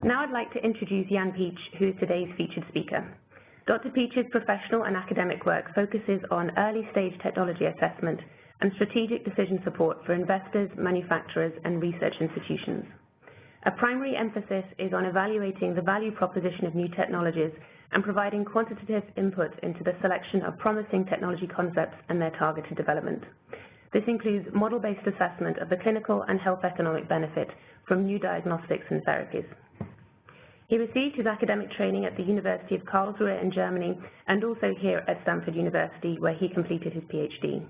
Now I'd like to introduce Jan Peach, who is today's featured speaker. Dr. Peach's professional and academic work focuses on early-stage technology assessment and strategic decision support for investors, manufacturers, and research institutions. A primary emphasis is on evaluating the value proposition of new technologies and providing quantitative input into the selection of promising technology concepts and their targeted development. This includes model-based assessment of the clinical and health economic benefit from new diagnostics and therapies. He received his academic training at the University of Karlsruhe in Germany and also here at Stanford University, where he completed his PhD.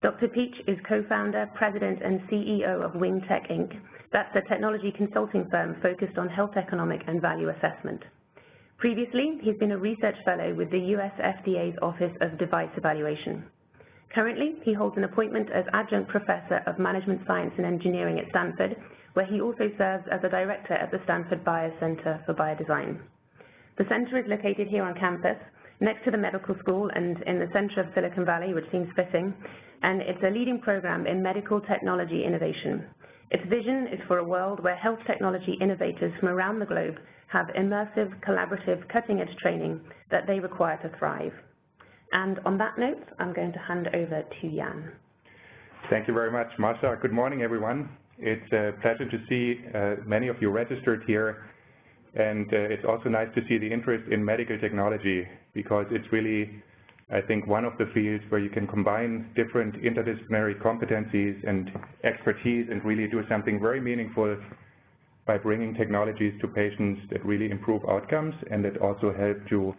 Dr. Peach is co-founder, president, and CEO of WingTech Inc. That's a technology consulting firm focused on health economic and value assessment. Previously, he's been a research fellow with the US FDA's Office of Device Evaluation. Currently, he holds an appointment as adjunct professor of management science and engineering at Stanford, where he also serves as a director at the Stanford Biocenter for Biodesign. The center is located here on campus, next to the medical school and in the center of Silicon Valley, which seems fitting, and it's a leading program in medical technology innovation. Its vision is for a world where health technology innovators from around the globe have immersive, collaborative, cutting-edge training that they require to thrive. And on that note, I'm going to hand over to Jan. Thank you very much, Masha. Good morning, everyone. It's a pleasure to see many of you registered here, and it's also nice to see the interest in medical technology, because it's really, I think, one of the fields where you can combine different interdisciplinary competencies and expertise and really do something very meaningful by bringing technologies to patients that really improve outcomes and that also help to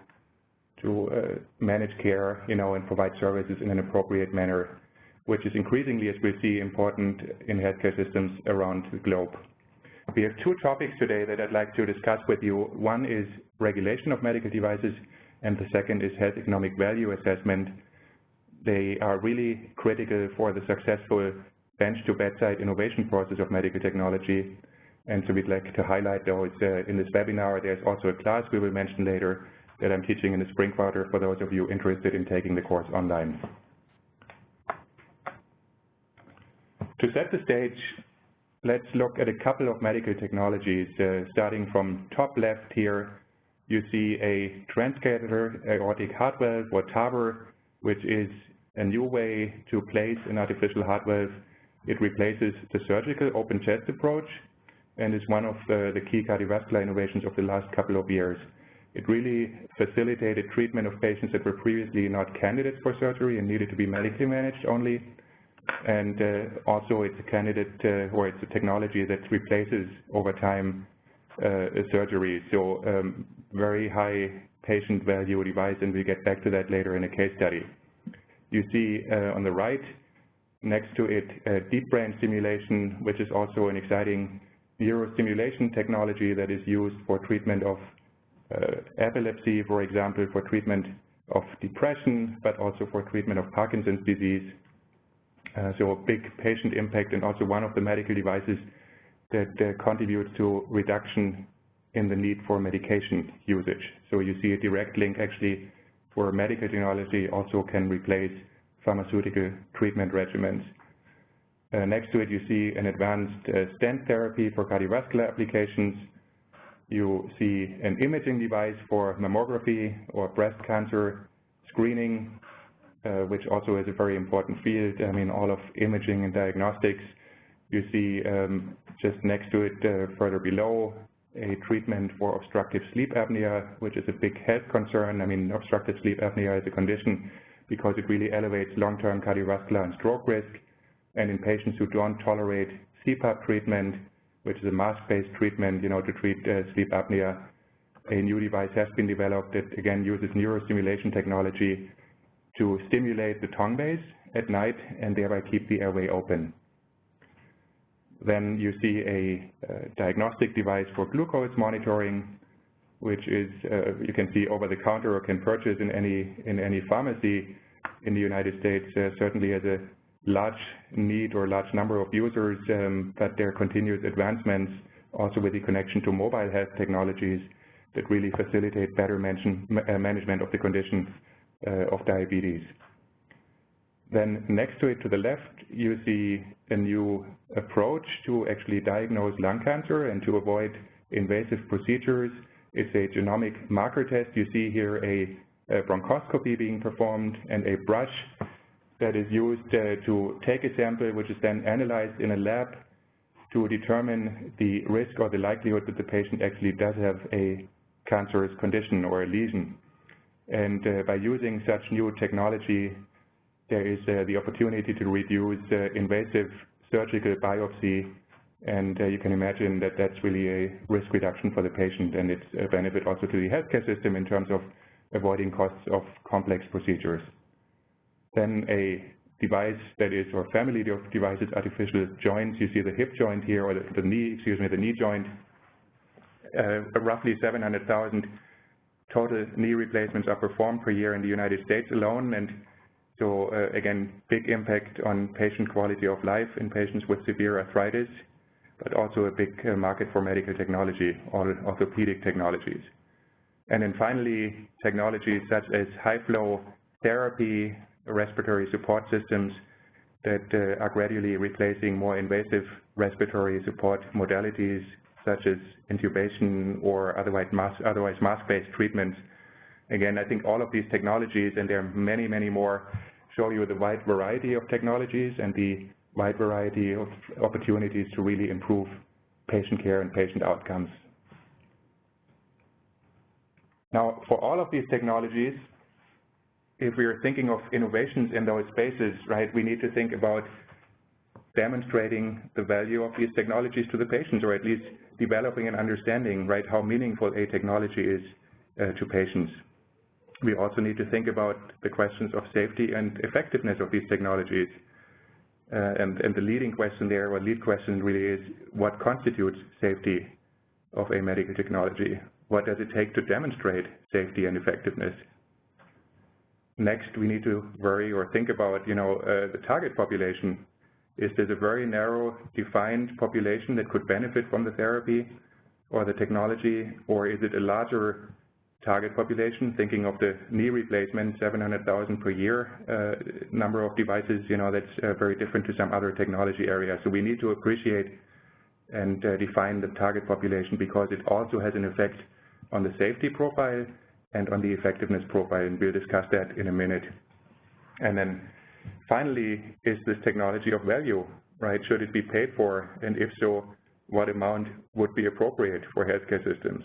manage care, and provide services in an appropriate manner, which is increasingly, as we see, important in healthcare systems around the globe. We have two topics today that I'd like to discuss with you. One is regulation of medical devices, and the second is health economic value assessment. They are really critical for the successful bench-to-bedside innovation process of medical technology, and so we'd like to highlight those in this webinar. There's also a class we will mention later that I'm teaching in the spring quarter for those of you interested in taking the course online. To set the stage, let's look at a couple of medical technologies. Starting from top left here, you see a transcatheter aortic heart valve, or TAVR, which is a new way to place an artificial heart valve. It replaces the surgical open chest approach and is one of the key cardiovascular innovations of the last couple of years. It really facilitated treatment of patients that were previously not candidates for surgery and needed to be medically managed only. And also it's a candidate, or it's a technology that replaces over time surgery. So very high patient value device, and we'll get back to that later in a case study. You see on the right, next to it, deep brain stimulation, which is also an exciting neurostimulation technology that is used for treatment of epilepsy, for example, for treatment of depression, but also for treatment of Parkinson's disease. So a big patient impact, and also one of the medical devices that contributes to reduction in the need for medication usage. So you see a direct link actually for medical technology also can replace pharmaceutical treatment regimens. Next to it you see an advanced stent therapy for cardiovascular applications. You see an imaging device for mammography or breast cancer screening, which also is a very important field. I mean, all of imaging and diagnostics. You see just next to it, further below, a treatment for obstructive sleep apnea, which is a big health concern. I mean, obstructive sleep apnea is a condition because it really elevates long-term cardiovascular and stroke risk. And in patients who don't tolerate CPAP treatment, which is a mask-based treatment, to treat sleep apnea, a new device has been developed that again uses neurostimulation technology to stimulate the tongue base at night and thereby keep the airway open. Then you see a diagnostic device for glucose monitoring, which is you can see over the counter or can purchase in any pharmacy in the United States. Certainly has a large need or large number of users, but there are continuous advancements also with the connection to mobile health technologies that really facilitate better management of the condition of diabetes. Then next to it, to the left, you see a new approach to actually diagnose lung cancer and to avoid invasive procedures. It's a genomic marker test. You see here a bronchoscopy being performed and a brush that is used to take a sample which is then analyzed in a lab to determine the risk or the likelihood that the patient actually does have a cancerous condition or a lesion. And by using such new technology, there is the opportunity to reduce invasive surgical biopsy, and you can imagine that that's really a risk reduction for the patient, and it's a benefit also to the healthcare system in terms of avoiding costs of complex procedures. Then a device that is, or family of devices, artificial joints. You see the hip joint here, or the knee joint. Roughly 700,000 total knee replacements are performed per year in the United States alone, and so again, big impact on patient quality of life in patients with severe arthritis, but also a big market for medical technology, or orthopedic technologies. And then finally, technologies such as high-flow therapy, respiratory support systems that are gradually replacing more invasive respiratory support modalities such as intubation or otherwise mask-based treatments. Again, I think all of these technologies, and there are many, many more, show you the wide variety of technologies and the wide variety of opportunities to really improve patient care and patient outcomes. Now, for all of these technologies, if we are thinking of innovations in those spaces, right, we need to think about demonstrating the value of these technologies to the patients, or at least developing an understanding, right, how meaningful a technology is to patients. We also need to think about the questions of safety and effectiveness of these technologies. And the leading question there, or lead question really, is what constitutes safety of a medical technology? What does it take to demonstrate safety and effectiveness? Next, we need to worry or think about, the target population. Is this a very narrow, defined population that could benefit from the therapy or the technology, or is it a larger target population? Thinking of the knee replacement, 700,000 per year number of devices, that's very different to some other technology areas. So we need to appreciate and define the target population, because it also has an effect on the safety profile and on the effectiveness profile, and we'll discuss that in a minute. And then finally, is this technology of value, right? Should it be paid for? And if so, what amount would be appropriate for healthcare systems?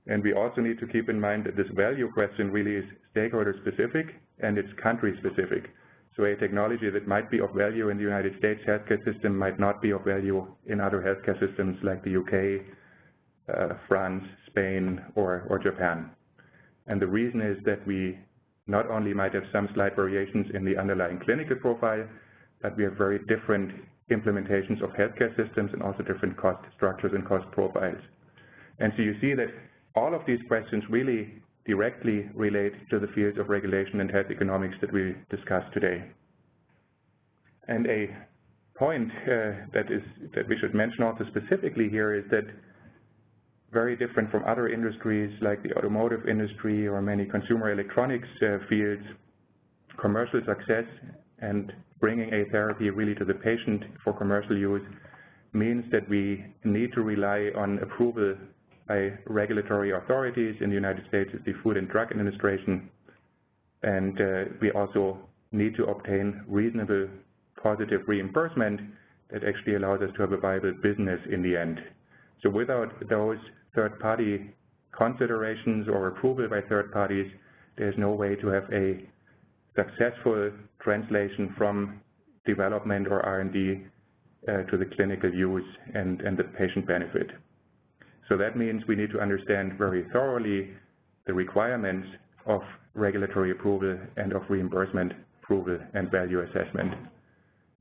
And we also need to keep in mind that this value question really is stakeholder specific and it's country specific. So a technology that might be of value in the United States healthcare system might not be of value in other healthcare systems like the UK, France, Spain, or Japan. And the reason is that we not only might have some slight variations in the underlying clinical profile, but we have very different implementations of healthcare systems and also different cost structures and cost profiles. And so you see that all of these questions really directly relate to the fields of regulation and health economics that we discussed today. And a point that we should mention also specifically here is that, very different from other industries like the automotive industry or many consumer electronics fields, commercial success and bringing a therapy really to the patient for commercial use means that we need to rely on approval by regulatory authorities. In the United States, it's the Food and Drug Administration, and we also need to obtain reasonable positive reimbursement that actually allows us to have a viable business in the end. So without those third-party considerations or approval by third parties, there's no way to have a successful translation from development or R&D to the clinical use and the patient benefit. So that means we need to understand very thoroughly the requirements of regulatory approval and of reimbursement approval and value assessment.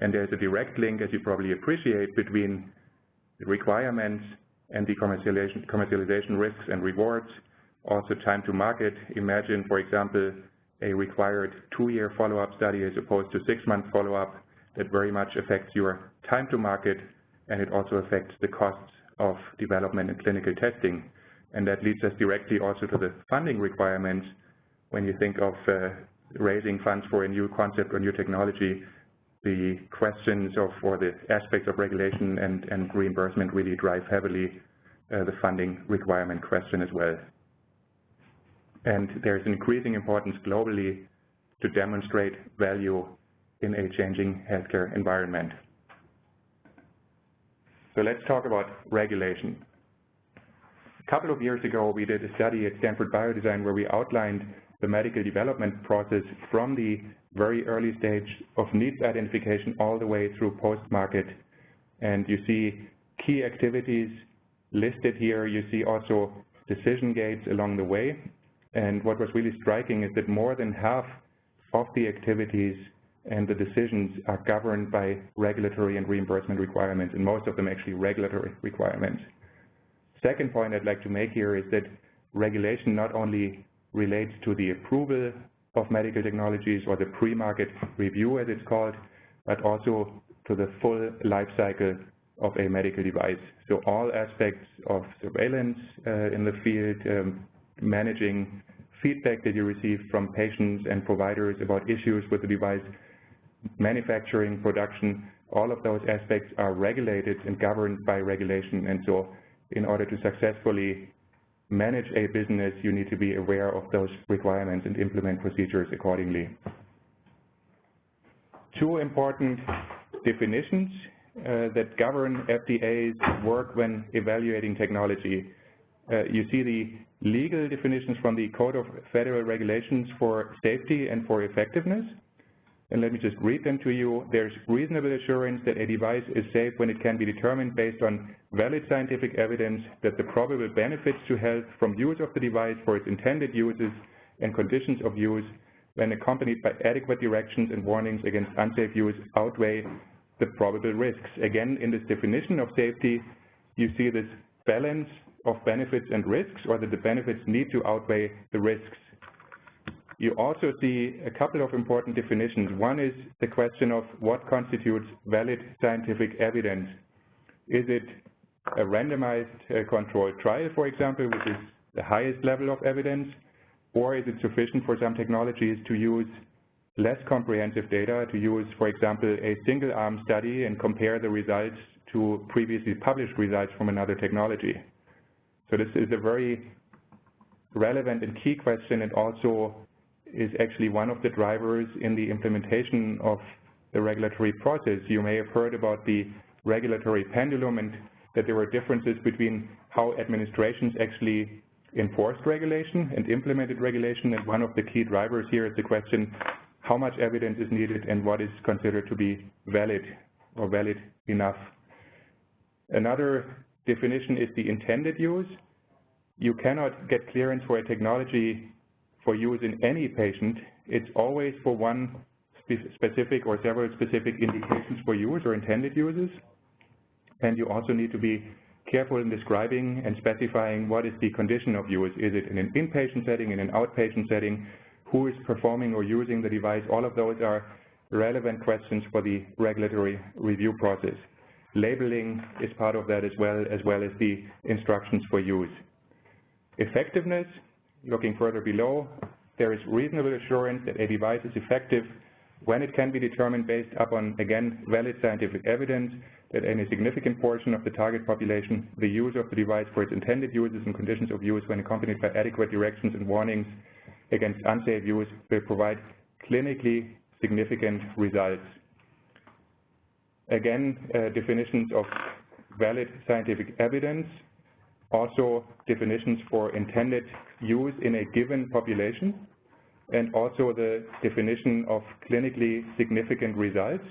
And there's a direct link, as you probably appreciate, between the requirements and the commercialization risks and rewards. Also time to market. Imagine, for example, a required 2-year follow-up study as opposed to 6-month follow-up. That very much affects your time to market, and it also affects the costs of development and clinical testing. And that leads us directly also to the funding requirements. When you think of raising funds for a new concept or new technology, the questions of, or the aspects of regulation and reimbursement really drive heavily the funding requirement question as well. And there's increasing importance globally to demonstrate value in a changing healthcare environment. So let's talk about regulation. A couple of years ago, we did a study at Stanford Biodesign where we outlined the medical development process from the very early stage of needs identification all the way through post-market. And you see key activities listed here. You see also decision gates along the way. And what was really striking is that more than half of the activities and the decisions are governed by regulatory and reimbursement requirements, and most of them actually regulatory requirements. Second point I'd like to make here is that regulation not only relates to the approval of medical technologies or the pre-market review as it's called, but also to the full life cycle of a medical device. So all aspects of surveillance in the field, managing feedback that you receive from patients and providers about issues with the device, manufacturing, production, all of those aspects are regulated and governed by regulation. And so in order to successfully manage a business, you need to be aware of those requirements and implement procedures accordingly. Two important definitions that govern FDA's work when evaluating technology. You see the legal definitions from the Code of Federal Regulations for Safety and for Effectiveness. And let me just read them to you. There's reasonable assurance that a device is safe when it can be determined based on valid scientific evidence that the probable benefits to health from use of the device for its intended uses and conditions of use, when accompanied by adequate directions and warnings against unsafe use, outweigh the probable risks. Again, in this definition of safety, you see this balance of benefits and risks, or that the benefits need to outweigh the risks. You also see a couple of important definitions. One is the question of what constitutes valid scientific evidence. Is it a randomized controlled trial, for example, which is the highest level of evidence, or is it sufficient for some technologies to use less comprehensive data, to use, for example, a single-arm study and compare the results to previously published results from another technology? So this is a very relevant and key question, and also is actually one of the drivers in the implementation of the regulatory process. You may have heard about the regulatory pendulum and that there were differences between how administrations actually enforced regulation and implemented regulation, and one of the key drivers here is the question how much evidence is needed and what is considered to be valid or valid enough. Another definition is the intended use. You cannot get clearance for a technology for use in any patient. It's always for one specific or several specific indications for use or intended uses. And you also need to be careful in describing and specifying what is the condition of use. Is it in an inpatient setting, in an outpatient setting? Who is performing or using the device? All of those are relevant questions for the regulatory review process. Labeling is part of that as well as the instructions for use. Effectiveness, looking further below, there is reasonable assurance that a device is effective when it can be determined based upon, again, valid scientific evidence that in a significant portion of the target population, the use of the device for its intended uses and conditions of use, when accompanied by adequate directions and warnings against unsafe use, will provide clinically significant results. Again, definitions of valid scientific evidence, also definitions for intended use in a given population, and also the definition of clinically significant results.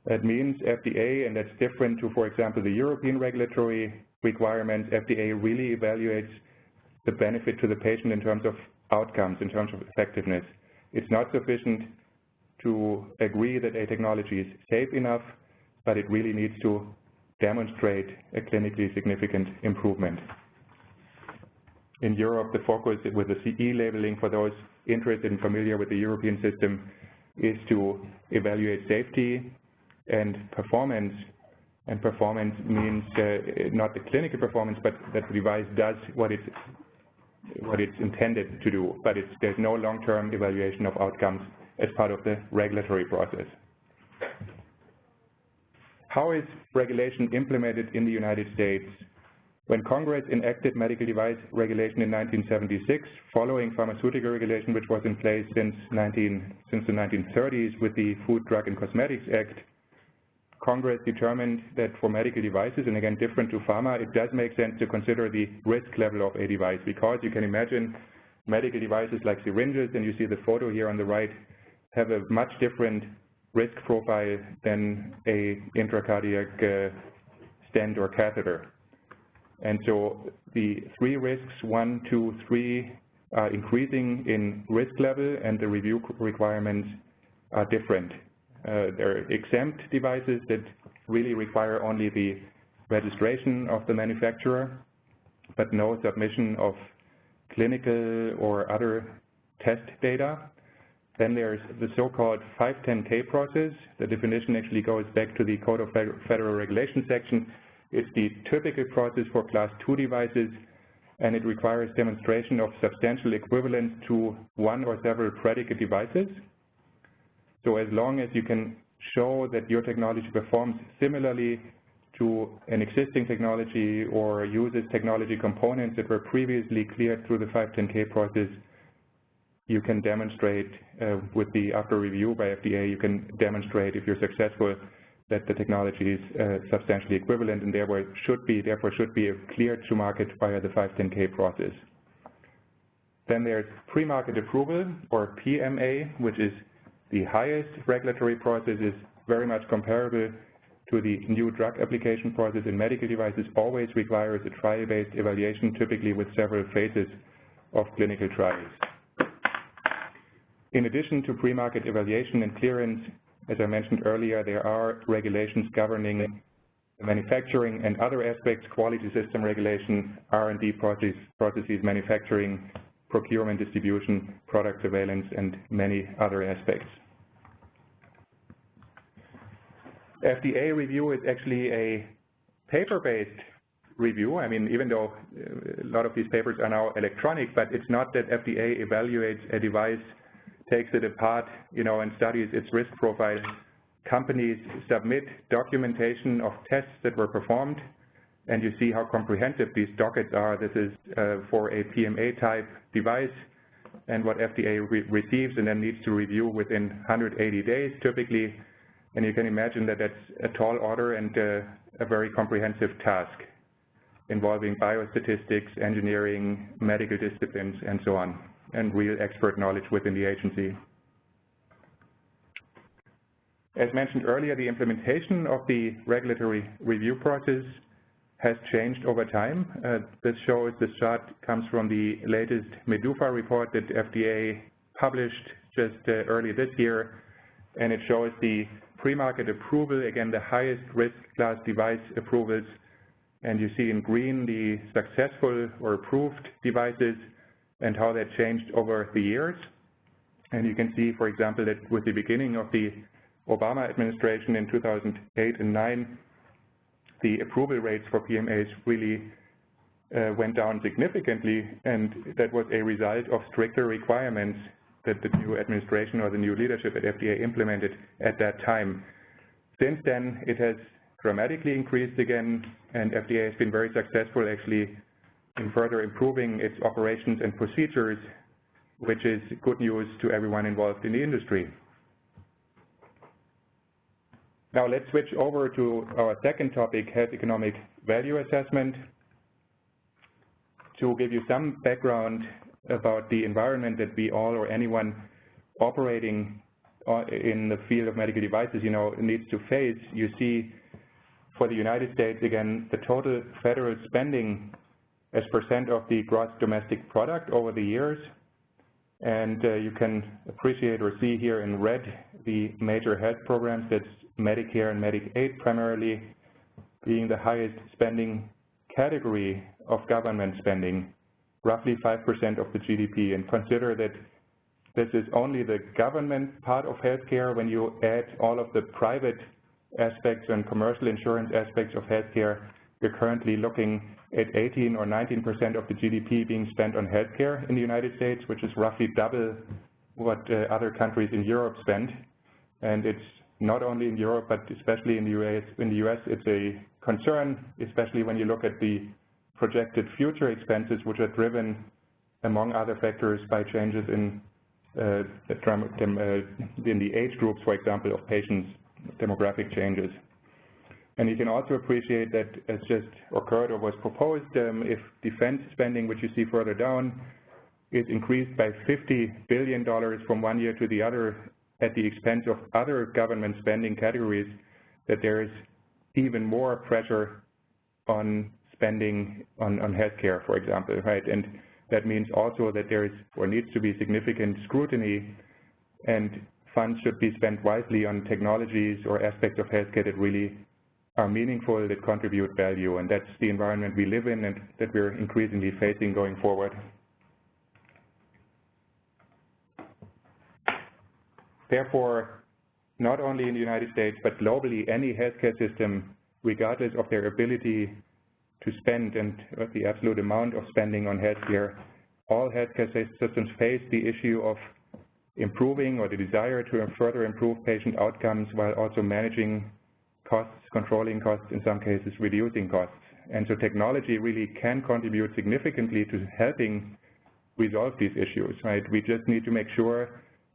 That means FDA, and that's different to, for example, the European regulatory requirements, FDA really evaluates the benefit to the patient in terms of outcomes, in terms of effectiveness. It's not sufficient to agree that a technology is safe enough, but it really needs to demonstrate a clinically significant improvement. In Europe, the focus with the CE labeling, for those interested and familiar with the European system, is to evaluate safety and performance. And performance means not the clinical performance, but that the device does what it's intended to do. But there's no long-term evaluation of outcomes as part of the regulatory process. How is regulation implemented in the United States? When Congress enacted medical device regulation in 1976, following pharmaceutical regulation which was in place since the 1930s with the Food, Drug and Cosmetics Act, Congress determined that for medical devices, and again different to pharma, it does make sense to consider the risk level of a device, because you can imagine medical devices like syringes, and you see the photo here on the right, have a much different risk profile than a intracardiac stent or catheter. And so the three risks, 1, 2, 3, are increasing in risk level, and the review requirements are different. There are exempt devices that really require only the registration of the manufacturer, but no submission of clinical or other test data. Then there's the so-called 510K process. The definition actually goes back to the Code of Federal Regulations section. It's the typical process for Class 2 devices, and it requires demonstration of substantial equivalence to one or several predicate devices. So as long as you can show that your technology performs similarly to an existing technology or uses technology components that were previously cleared through the 510K process, you can demonstrate after review by FDA, you can demonstrate, if you're successful, that the technology is substantially equivalent and therefore should be cleared to market via the 510K process. Then there's pre-market approval, or PMA, which is the highest regulatory process, is very much comparable to the new drug application process in medical devices, always requires a trial-based evaluation, typically with several phases of clinical trials. In addition to pre-market evaluation and clearance, as I mentioned earlier, there are regulations governing manufacturing and other aspects, quality system regulation, R&D processes, manufacturing, procurement, distribution, product surveillance, and many other aspects. FDA review is actually a paper-based review. I mean, even though a lot of these papers are now electronic, but it's not that FDA evaluates a device, takes it apart, and studies its risk profile. Companies submit documentation of tests that were performed, and you see how comprehensive these dockets are. This is for a PMA type device, and what FDA receives and then needs to review within 180 days typically. And you can imagine that that's a tall order and a very comprehensive task involving biostatistics, engineering, medical disciplines, and so on, and real expert knowledge within the agency. As mentioned earlier, the implementation of the regulatory review process has changed over time. This chart comes from the latest MEDUFA report that FDA published just early this year, and it shows the pre-market approval, again the highest risk class device approvals, and you see in green the successful or approved devices and how that changed over the years. And you can see, for example, that with the beginning of the Obama administration in 2008 and 2009, the approval rates for PMAs really went down significantly, and that was a result of stricter requirements that the new administration or the new leadership at FDA implemented at that time. Since then, it has dramatically increased again, and FDA has been very successful actually in further improving its operations and procedures, which is good news to everyone involved in the industry. Now let's switch over to our second topic, health economic value assessment. To give you some background about the environment that we all or anyone operating in the field of medical devices, needs to face, you see for the United States, again, the total federal spending as percent of the gross domestic product over the years. And you can appreciate or see here in red the major health programs, that's Medicare and Medicaid primarily, being the highest spending category of government spending, roughly 5% of the GDP. And consider that this is only the government part of healthcare. When you add all of the private aspects and commercial insurance aspects of healthcare, we're currently looking at 18 or 19% of the GDP being spent on healthcare in the United States, which is roughly double what other countries in Europe spend. And it's not only in Europe, but especially in the US, it's a concern, especially when you look at the projected future expenses, which are driven, among other factors, by changes in the age groups, for example, of patients, demographic changes. And you can also appreciate that, as just occurred or was proposed, if defense spending, which you see further down, is increased by $50 billion from one year to the other at the expense of other government spending categories, that there is even more pressure on spending on healthcare, for example, right? And that means also that there is or needs to be significant scrutiny, and funds should be spent wisely on technologies or aspects of healthcare that really are meaningful, that contribute value, and that's the environment we live in and that we're increasingly facing going forward. Therefore, not only in the United States, but globally, any healthcare system, regardless of their ability to spend and the absolute amount of spending on healthcare, all healthcare systems face the issue of improving, or the desire to further improve patient outcomes, while also managing costs, controlling costs, in some cases reducing costs. And so technology really can contribute significantly to helping resolve these issues, right? We just need to make sure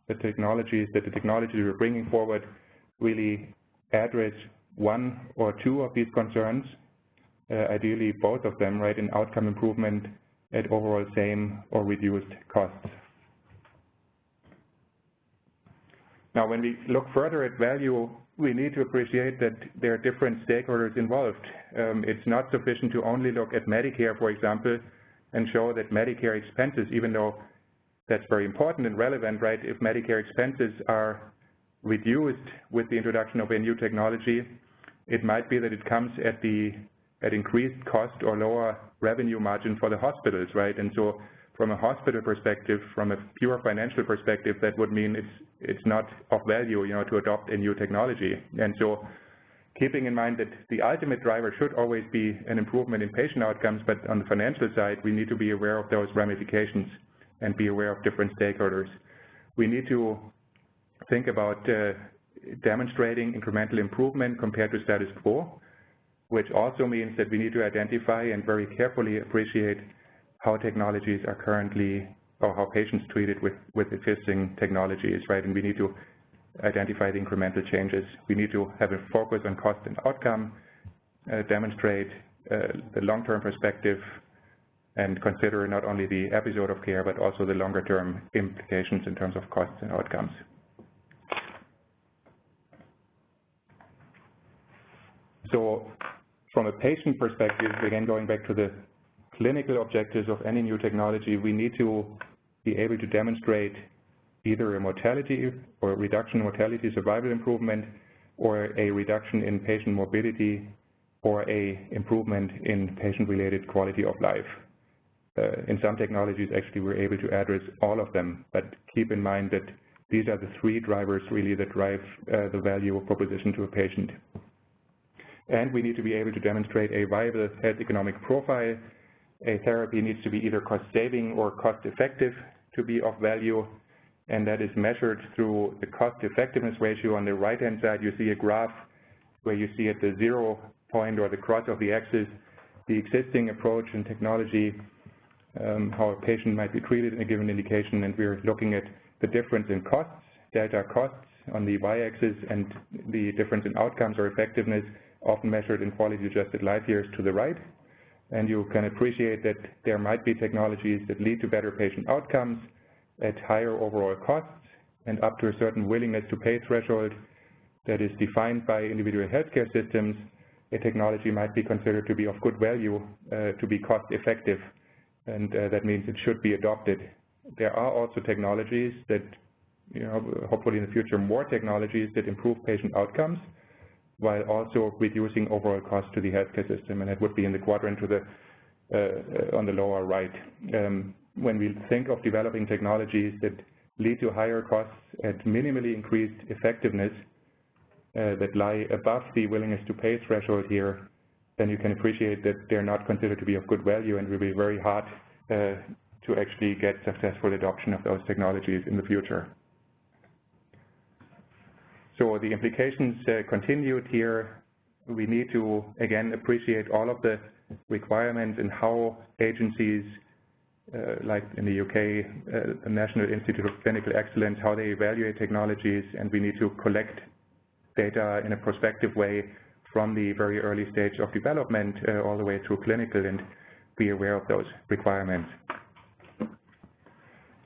that the technologies we're bringing forward really address one or two of these concerns, ideally both of them, right, in outcome improvement at overall same or reduced costs. Now, when we look further at value, we need to appreciate that there are different stakeholders involved. It's not sufficient to only look at Medicare, for example, and show that Medicare expenses, even though that's very important and relevant, right? If Medicare expenses are reduced with the introduction of a new technology, it might be that it comes at increased cost or lower revenue margin for the hospitals, right? And so from a hospital perspective, from a pure financial perspective, that would mean it's not of value, to adopt a new technology. And so keeping in mind that the ultimate driver should always be an improvement in patient outcomes, but on the financial side, we need to be aware of those ramifications and be aware of different stakeholders. We need to think about demonstrating incremental improvement compared to status quo, which also means that we need to identify and very carefully appreciate how technologies are currently, or how patients treated with existing technologies, right? And we need to identify the incremental changes. We need to have a focus on cost and outcome, demonstrate the long-term perspective, and consider not only the episode of care, but also the longer-term implications in terms of costs and outcomes. So from a patient perspective, again, going back to the clinical objectives of any new technology, we need to be able to demonstrate either a mortality or a reduction in mortality survival improvement, or a reduction in patient morbidity, or a improvement in patient-related quality of life. In some technologies, actually, we're able to address all of them, but keep in mind that these are the three drivers really that drive the value proposition to a patient. And we need to be able to demonstrate a viable health economic profile. A therapy needs to be either cost-saving or cost-effective to be of value, and that is measured through the cost-effectiveness ratio. On the right-hand side, you see a graph where you see at the 0 point, or the cross of the axis, the existing approach and technology, how a patient might be treated in a given indication, and we're looking at the difference in costs, delta costs on the y-axis, and the difference in outcomes or effectiveness, often measured in quality-adjusted life years, to the right. And you can appreciate that there might be technologies that lead to better patient outcomes at higher overall costs, and up to a certain willingness to pay threshold that is defined by individual healthcare systems, a technology might be considered to be of good value, to be cost-effective, and that means it should be adopted. There are also technologies that, hopefully in the future, more technologies that improve patient outcomes, while also reducing overall costs to the healthcare system, and that would be in the quadrant to the on the lower right. When we think of developing technologies that lead to higher costs at minimally increased effectiveness, that lie above the willingness to pay threshold here, then you can appreciate that they're not considered to be of good value, and will be very hard to actually get successful adoption of those technologies in the future. So the implications continued here. We need to, again, appreciate all of the requirements in how agencies, like in the UK, the National Institute of Clinical Excellence, how they evaluate technologies, and we need to collect data in a prospective way from the very early stage of development all the way through clinical and be aware of those requirements.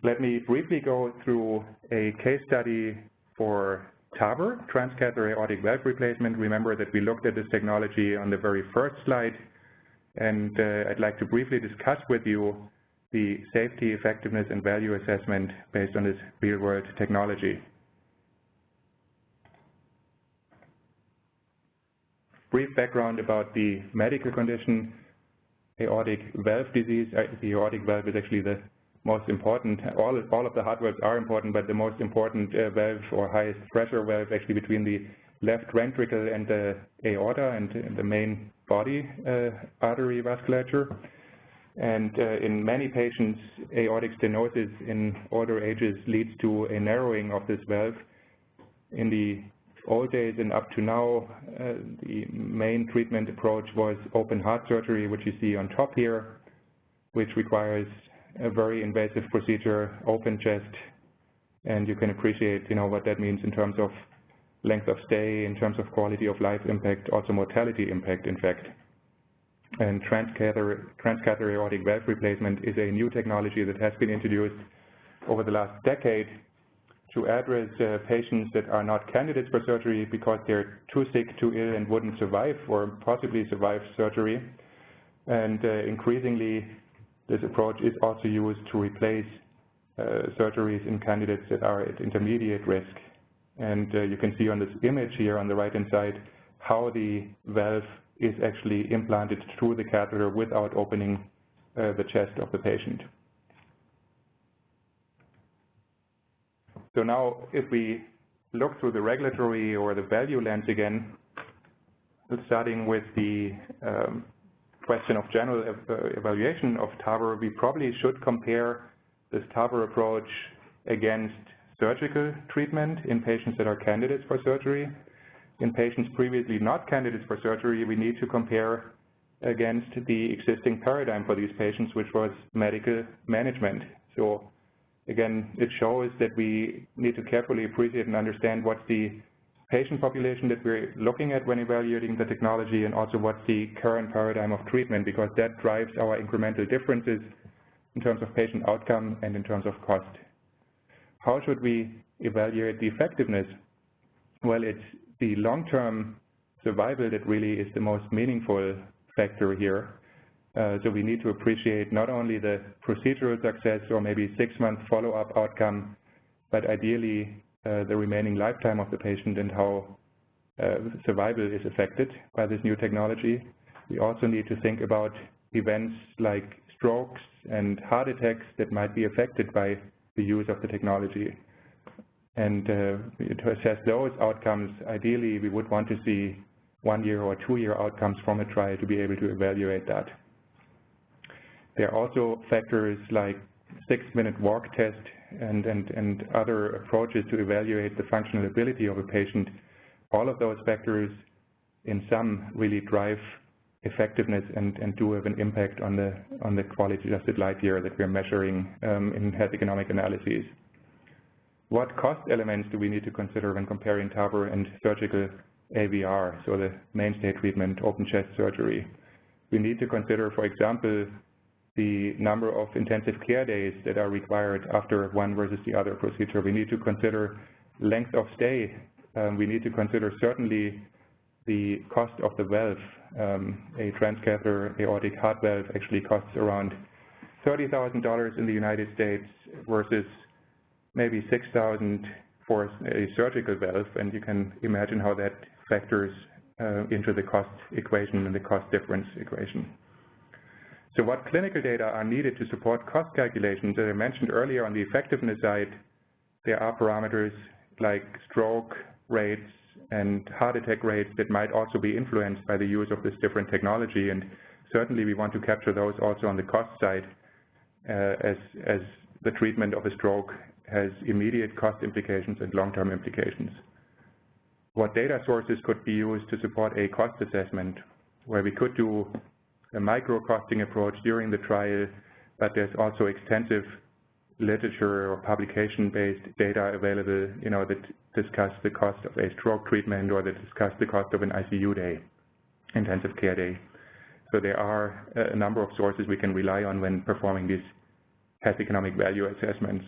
Let me briefly go through a case study for TAVR, transcatheter aortic valve replacement. Remember that we looked at this technology on the very first slide, and I'd like to briefly discuss with you the safety, effectiveness, and value assessment based on this real-world technology. Brief background about the medical condition, aortic valve disease. The aortic valve is actually the most important. All of the heart valves are important, but the most important valve or highest pressure valve actually between the left ventricle and the aorta and the main body artery vasculature. And in many patients, aortic stenosis in older ages leads to a narrowing of this valve. In the old days and up to now, the main treatment approach was open heart surgery, which you see on top here, which requires a very invasive procedure, open chest, and you can appreciate, what that means in terms of length of stay, in terms of quality of life impact, also mortality impact, in fact. And transcatheter aortic valve replacement is a new technology that has been introduced over the last decade to address patients that are not candidates for surgery because they're too sick, too ill, and wouldn't survive or possibly survive surgery. And increasingly, this approach is also used to replace surgeries in candidates that are at intermediate risk. And you can see on this image here on the right-hand side how the valve is actually implanted through the catheter without opening the chest of the patient. So now if we look through the regulatory or the value lens again, starting with the question of general evaluation of TAVR, we probably should compare this TAVR approach against surgical treatment in patients that are candidates for surgery. In patients previously not candidates for surgery, we need to compare against the existing paradigm for these patients, which was medical management. So again, it shows that we need to carefully appreciate and understand what's the patient population that we're looking at when evaluating the technology, and also what's the current paradigm of treatment, because that drives our incremental differences in terms of patient outcome and in terms of cost. How should we evaluate the effectiveness? Well, it's the long-term survival that really is the most meaningful factor here. So we need to appreciate not only the procedural success or maybe 6-month follow-up outcome, but ideally the remaining lifetime of the patient and how survival is affected by this new technology. We also need to think about events like strokes and heart attacks that might be affected by the use of the technology. And to assess those outcomes, ideally we would want to see 1-year or 2-year outcomes from a trial to be able to evaluate that. There are also factors like 6-minute walk test and other approaches to evaluate the functional ability of a patient. All of those factors in sum really drive effectiveness and do have an impact on the quality adjusted life year that we're measuring in health economic analyses. What cost elements do we need to consider when comparing TAVR and surgical AVR, so the mainstay treatment, open chest surgery? We need to consider, for example, the number of intensive care days that are required after one versus the other procedure. We need to consider length of stay. We need to consider certainly the cost of the valve. A transcatheter aortic heart valve actually costs around $30,000 in the United States versus maybe $6,000 for a surgical valve, and you can imagine how that factors into the cost equation and the cost difference equation. So what clinical data are needed to support cost calculations? As I mentioned earlier, on the effectiveness side, there are parameters like stroke rates and heart attack rates that might also be influenced by the use of this different technology, and certainly we want to capture those also on the cost side, as the treatment of a stroke has immediate cost implications and long-term implications. What data sources could be used to support a cost assessment, where we could do a micro-costing approach during the trial, but there's also extensive literature or publication-based data available, that discuss the cost of a stroke treatment or that discuss the cost of an ICU day, intensive care day. So there are a number of sources we can rely on when performing these health economic value assessments.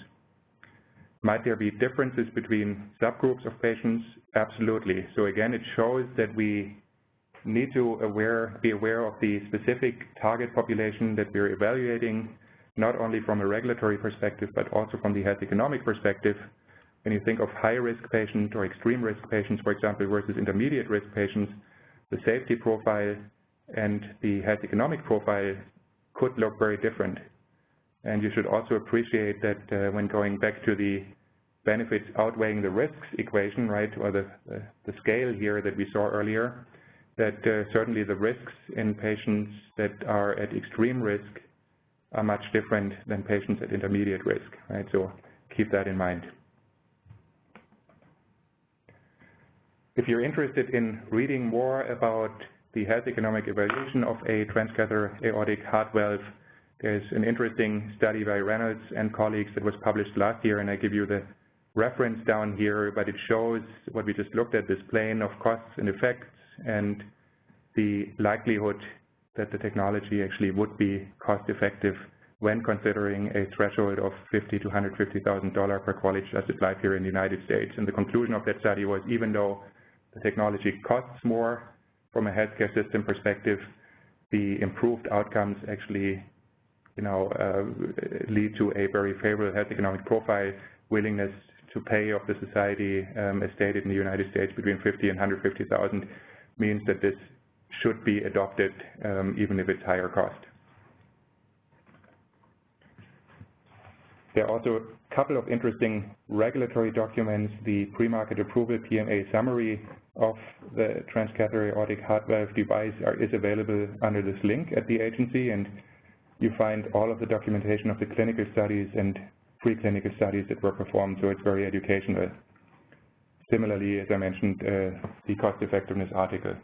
Might there be differences between subgroups of patients? Absolutely. So again, it shows that we need to be aware of the specific target population that we're evaluating, not only from a regulatory perspective, but also from the health economic perspective. When you think of high-risk patients or extreme risk patients, for example, versus intermediate risk patients, the safety profile and the health economic profile could look very different. And you should also appreciate that when going back to the benefits outweighing the risks equation, right, or the scale here that we saw earlier, that certainly the risks in patients that are at extreme risk are much different than patients at intermediate risk, right? So keep that in mind. If you're interested in reading more about the health economic evaluation of a transcatheter aortic heart valve, there's an interesting study by Reynolds and colleagues that was published last year, and I give you the reference down here, but it shows what we just looked at, this plane of costs and effects and the likelihood that the technology actually would be cost effective when considering a threshold of $50,000 to $150,000 per quality-adjusted life here in the United States. And the conclusion of that study was, even though the technology costs more from a healthcare system perspective, the improved outcomes actually lead to a very favorable health economic profile. Willingness to pay of the society, as stated in the United States, between $50,000 and $150,000 means that this should be adopted even if it's higher cost. There are also a couple of interesting regulatory documents. The pre-market approval PMA summary of the transcatheter aortic heart valve device is available under this link at the agency, and you find all of the documentation of the clinical studies and preclinical studies that were performed, so it's very educational. Similarly, as I mentioned, the cost effectiveness article.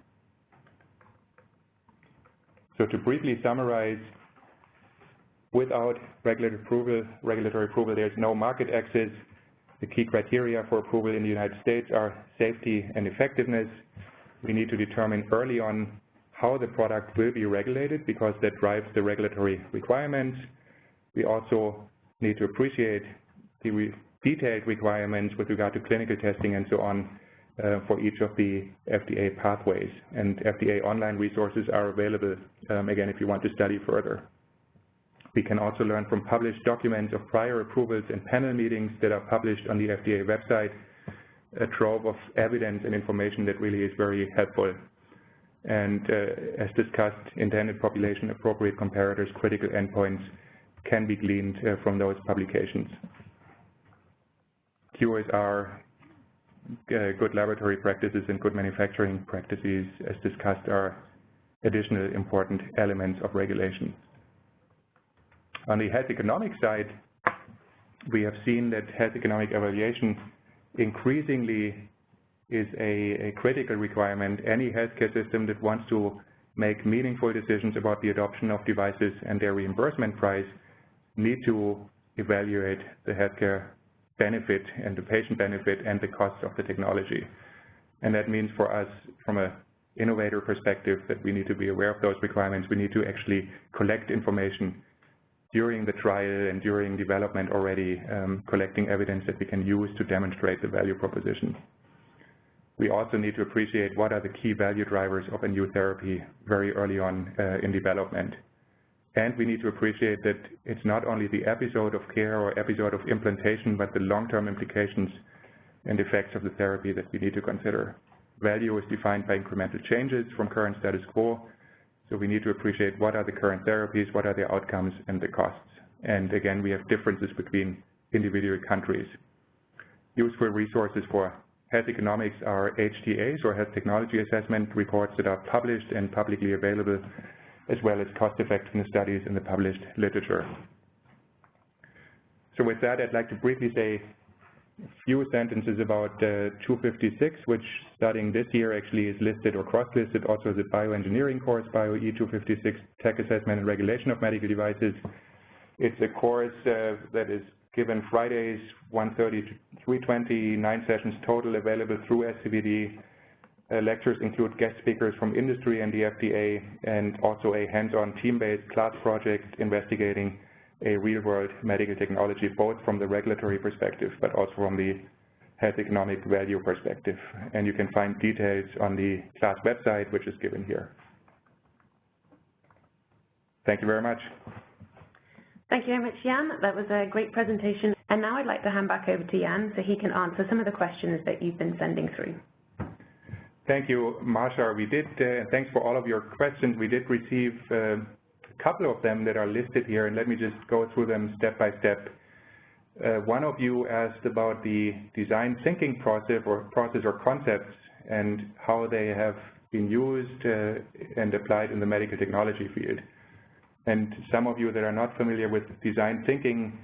So to briefly summarize, without regulatory approval, there's no market access. The key criteria for approval in the United States are safety and effectiveness. We need to determine early on how the product will be regulated, because that drives the regulatory requirements. We also need to appreciate the detailed requirements with regard to clinical testing and so on for each of the FDA pathways. And FDA online resources are available, again, if you want to study further. We can also learn from published documents of prior approvals and panel meetings that are published on the FDA website, a trove of evidence and information that really is very helpful. And as discussed, intended population, appropriate comparators, critical endpoints can be gleaned from those publications. QSR, good laboratory practices and good manufacturing practices, as discussed, are additional important elements of regulation. On the health economic side, we have seen that health economic evaluation increasingly is a critical requirement. Any healthcare system that wants to make meaningful decisions about the adoption of devices and their reimbursement price need to evaluate the healthcare benefit and the patient benefit and the cost of the technology. And that means for us, from an innovator perspective, that we need to be aware of those requirements. We need to actually collect information during the trial and during development already, collecting evidence that we can use to demonstrate the value proposition. We also need to appreciate what are the key value drivers of a new therapy very early on in development. And we need to appreciate that it's not only the episode of care or episode of implantation, but the long-term implications and effects of the therapy that we need to consider. Value is defined by incremental changes from current status quo. So we need to appreciate what are the current therapies, what are their outcomes, and the costs. And again, we have differences between individual countries. Useful resources for health economics are HTAs, or health technology assessment reports that are published and publicly available, as well as cost-effectiveness studies in the published literature. So with that, I'd like to briefly say few sentences about 256, which starting this year actually is listed or cross-listed also as a bioengineering course, BioE 256, Tech Assessment and Regulation of Medical Devices. It's a course that is given Fridays, 1:30 to 3:20, 9 sessions total, available through SCVD. Lectures include guest speakers from industry and the FDA, and also a hands-on team-based class project investigating a real-world medical technology, both from the regulatory perspective, but also from the health economic value perspective. And you can find details on the class website, which is given here. Thank you very much. Thank you very much, Jan. That was a great presentation. And now I'd like to hand back over to Jan so he can answer some of the questions that you've been sending through. Thank you, Marsha. We did, thanks for all of your questions. We did receive a couple of them that are listed here, and let me just go through them step by step. One of you asked about the design thinking process or concepts and how they have been used and applied in the medical technology field. And some of you that are not familiar with design thinking,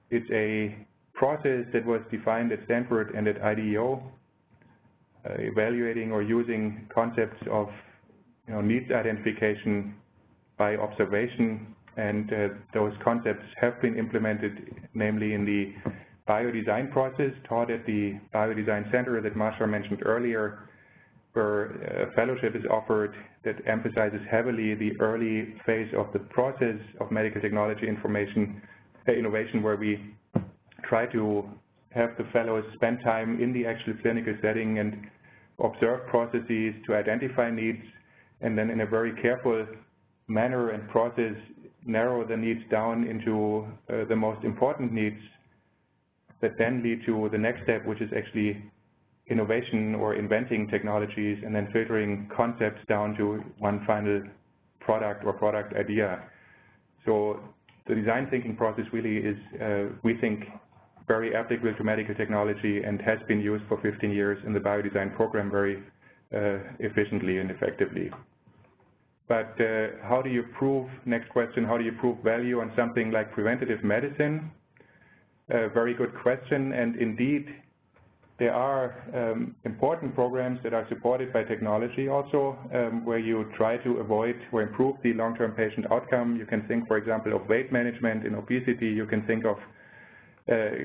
it's a process that was defined at Stanford and at IDEO, evaluating or using concepts of needs identification by observation, and those concepts have been implemented, namely in the biodesign process taught at the Biodesign Center that Marsha mentioned earlier, where a fellowship is offered that emphasizes heavily the early phase of the process of medical technology innovation, where we try to have the fellows spend time in the actual clinical setting and observe processes to identify needs, and then in a very careful manner and process narrow the needs down into the most important needs that then lead to the next step, which is actually innovation or inventing technologies, and then filtering concepts down to one final product or product idea. So the design thinking process really is, we think, very applicable to medical technology and has been used for 15 years in the biodesign program very efficiently and effectively. But how do you prove, next question, how do you prove value on something like preventative medicine? Very good question, and indeed there are important programs that are supported by technology also, where you try to avoid or improve the long-term patient outcome. You can think, for example, of weight management in obesity. You can think of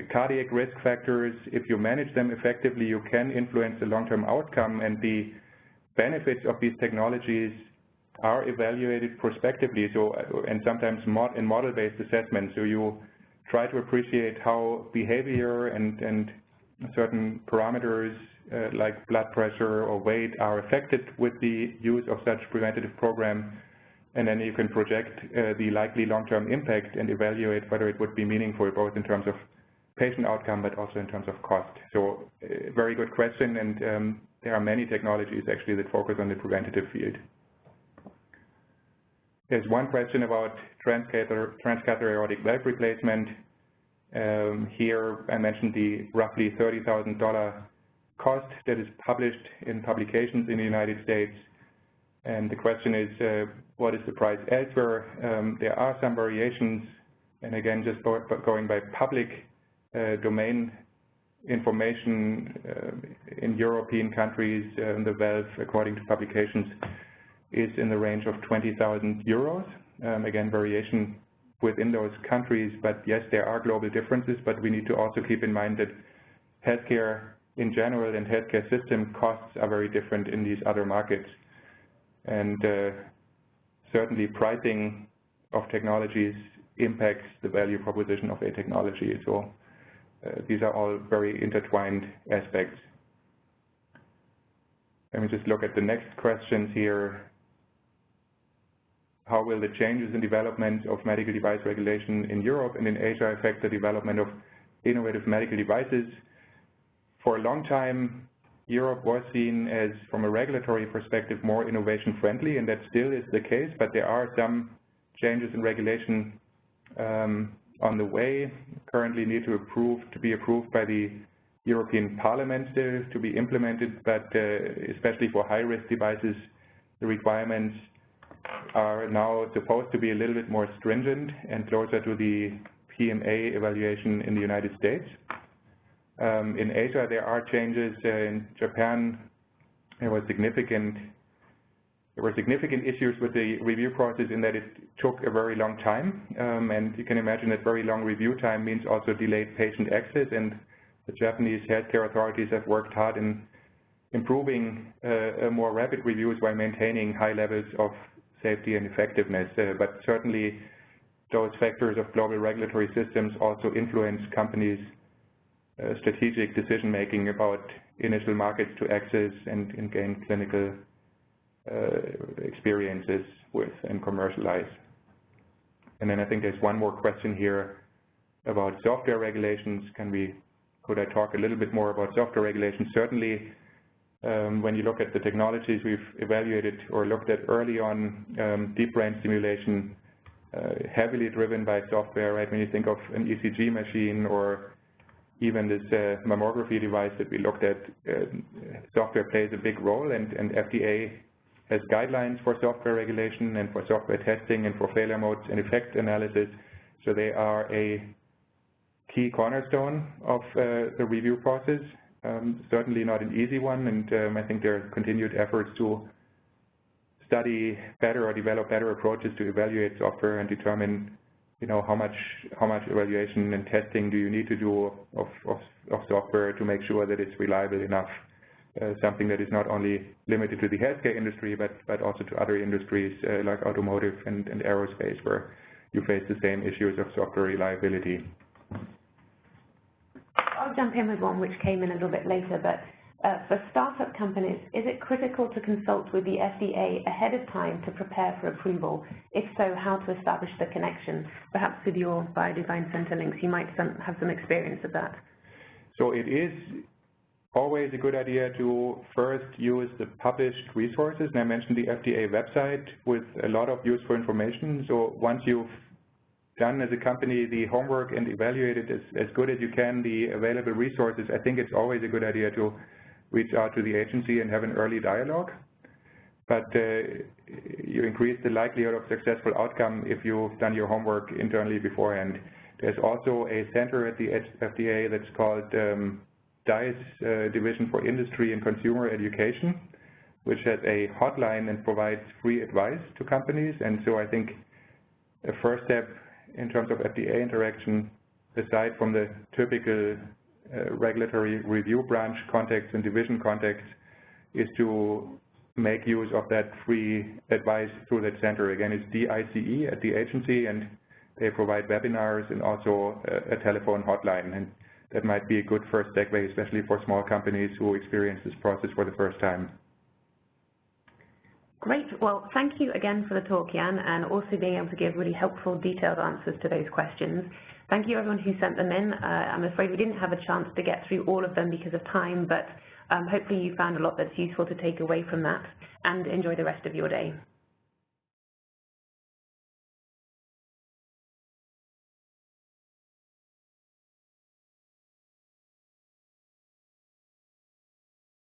cardiac risk factors. If you manage them effectively, you can influence the long-term outcome, and the benefits of these technologies are evaluated prospectively, and sometimes in model-based assessment. So you try to appreciate how behavior and certain parameters like blood pressure or weight are affected with the use of such preventative program, and then you can project the likely long-term impact and evaluate whether it would be meaningful both in terms of patient outcome but also in terms of cost. So very good question, and there are many technologies actually that focus on the preventative field. There's one question about transcatheter aortic valve replacement. Here I mentioned the roughly $30,000 cost that is published in publications in the United States. And the question is, what is the price elsewhere? There are some variations, and again, just going by public domain information in European countries, the valve, according to publications, is in the range of 20,000 euros. Again, variation within those countries, but yes, there are global differences, but we need to also keep in mind that healthcare in general and healthcare system costs are very different in these other markets. And certainly pricing of technologies impacts the value proposition of a technology. So these are all very intertwined aspects. Let me just look at the next questions here. How will the changes in development of medical device regulation in Europe and in Asia affect the development of innovative medical devices? For a long time, Europe was seen as, from a regulatory perspective, more innovation-friendly, and that still is the case, but there are some changes in regulation on the way, currently need to be approved by the European Parliament still to be implemented, but especially for high-risk devices, the requirements are now supposed to be a little bit more stringent and closer to the PMA evaluation in the United States. In Asia, there are changes. In Japan, there were significant issues with the review process in that it took a very long time, and you can imagine that very long review time means also delayed patient access, and the Japanese healthcare authorities have worked hard in improving more rapid reviews while maintaining high levels of safety and effectiveness. But certainly those factors of global regulatory systems also influence companies' strategic decision-making about initial markets to access and gain clinical experiences with and commercialize. And then I think there's one more question here about software regulations. Could I talk a little bit more about software regulations? Certainly, when you look at the technologies we've evaluated or looked at early on, deep brain stimulation, heavily driven by software, right? When you think of an ECG machine or even this mammography device that we looked at, software plays a big role, and FDA has guidelines for software regulation and for software testing and for failure modes and effect analysis. So they are a key cornerstone of the review process. Certainly not an easy one, and I think there are continued efforts to study better or develop better approaches to evaluate software and determine, how much evaluation and testing do you need to do of software to make sure that it's reliable enough. Something that is not only limited to the healthcare industry, but also to other industries like automotive and aerospace, where you face the same issues of software reliability. I'll jump in with one which came in a little bit later, but for startup companies, is it critical to consult with the FDA ahead of time to prepare for approval? If so, how to establish the connection? Perhaps with your Biodesign Center links, you might have some experience of that. So it is always a good idea to first use the published resources, and I mentioned the FDA website with a lot of useful information. So once you've done as a company the homework and evaluated as good as you can the available resources, I think it's always a good idea to reach out to the agency and have an early dialogue. But you increase the likelihood of successful outcome if you've done your homework internally beforehand. There's also a center at the FDA that's called DICE, Division for Industry and Consumer Education, which has a hotline and provides free advice to companies. And so I think a first step in terms of FDA interaction, aside from the typical regulatory review branch contacts and division contacts, is to make use of that free advice through that center. Again, it's DICE at the agency, and they provide webinars and also a telephone hotline. And that might be a good first segue, especially for small companies who experience this process for the first time. Great. Well, thank you again for the talk, Jan, and also being able to give really helpful, detailed answers to those questions. Thank you everyone who sent them in. I'm afraid we didn't have a chance to get through all of them because of time, but hopefully you found a lot that's useful to take away from that, and enjoy the rest of your day.